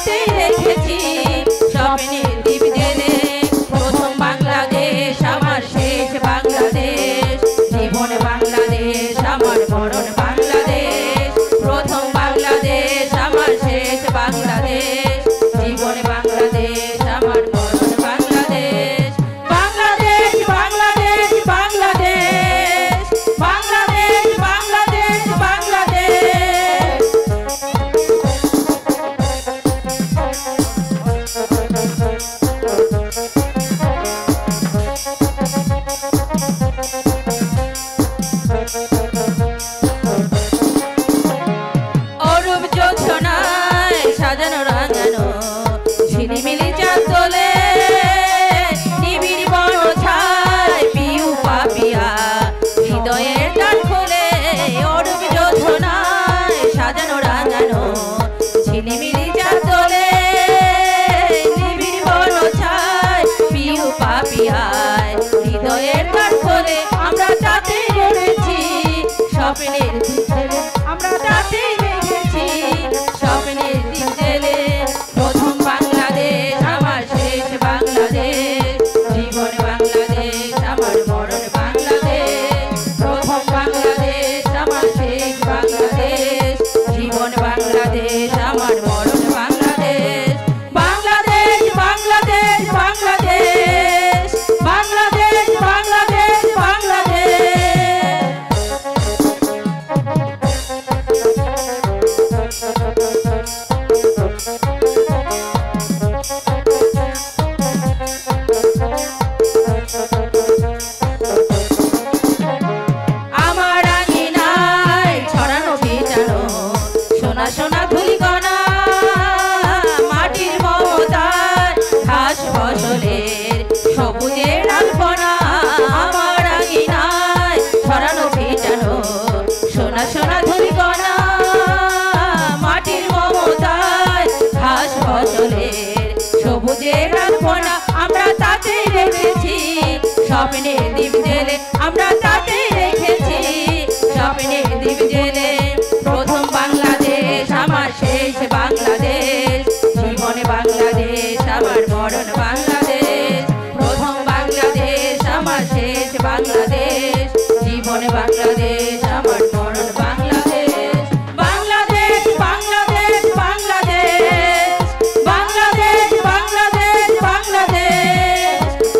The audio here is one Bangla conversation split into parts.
তাতেই রেখেছি স্বপ্নের দ্বীপ জেলে। প্রথম বাংলাদেশ আমার শেষ বাংলাদেশ, জীবন বাংলাদেশ আমার মরণ বাংলাদেশ। প্রথম বাংলাদেশ আমার শেষ বাংলাদেশ, জীবন বাংলাদেশ আমার মরণ বাংলাদেশ। বাংলাদেশ বাংলাদেশ বাংলাদেশ, বাংলাদেশ বাংলাদেশ বাংলাদেশ। অরূপ জোছনায় সাজানো রাঙানো ঝিলিমিলি চাঁদ তোলে, নিবিড় বন ছায় পিউ পাপিয়া হৃদয়ের দ্বার খোলে। অরূপ জোছনায় সাজানো রাঙানো ঝিলিমিলি চাঁদ তোলে, নিবিড় বন ছায় পিউ পাপিয়ায় হৃদয়ের দ্বার খোলে। আমরা তাতেই রেখেছি স্বপ্নের দ্বীপ জেলে, আমরা তাতেই রেখেছি স্বপ্নের দ্বীপ জেলে। প্রথম বাংলাদেশ আমার শেষ বাংলাদেশ, জীবন বাংলাদেশ আমার মরণ বাংলাদেশ। প্রথম বাংলাদেশ আমার শেষ বাংলাদেশ, জীবন বাংলাদেশ আমার মরণ বাংলাদেশ। বাংলাদেশ বাংলাদেশ বাংলাদেশ, বাংলাদেশ বাংলাদেশ বাংলাদেশ। আমার আঙিনায় ছড়ানো বিছানো সোনা সোনা ধুলিকণা, মাটির মমতায় ঘাস ফসলের সবুজের আলপনা। আমার আঙিনায় ছড়ানো বিছানো সোনা সোনা ধুলিকণা, মাটির মমতায় ঘাস ফসলের সবুজের আলপনা। আমরা তাতেই রেখেছি স্বপ্নের দ্বীপ জেলে, আমরা তাতেই রেখেছি স্বপ্নের দ্বীপ জেলে। প্রথম বাংলাদেশ আমার শেষ বাংলাদেশ, জীবন বাংলাদেশ আমার মরণ বাংলাদেশ। প্রথম বাংলাদেশ আমার শেষ বাংলাদেশ, জীবন বাংলাদেশ আমার মরণ বাংলাদেশ। বাংলাদেশ বাংলাদেশ বাংলাদেশ, বাংলাদেশ বাংলাদেশ বাংলাদেশ।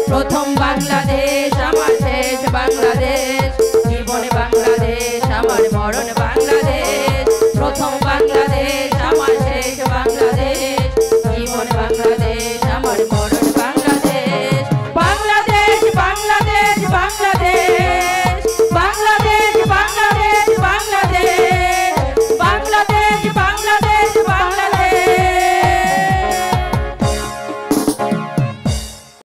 প্রথম বাংলাদেশ আমার শেষ বাংলাদেশ, জীবন বাংলাদেশ আমার মরণ বাংলাদেশ। প্রথম বাংলাদেশ আমার শেষ বাংলাদেশ, জীবন বাংলাদেশ।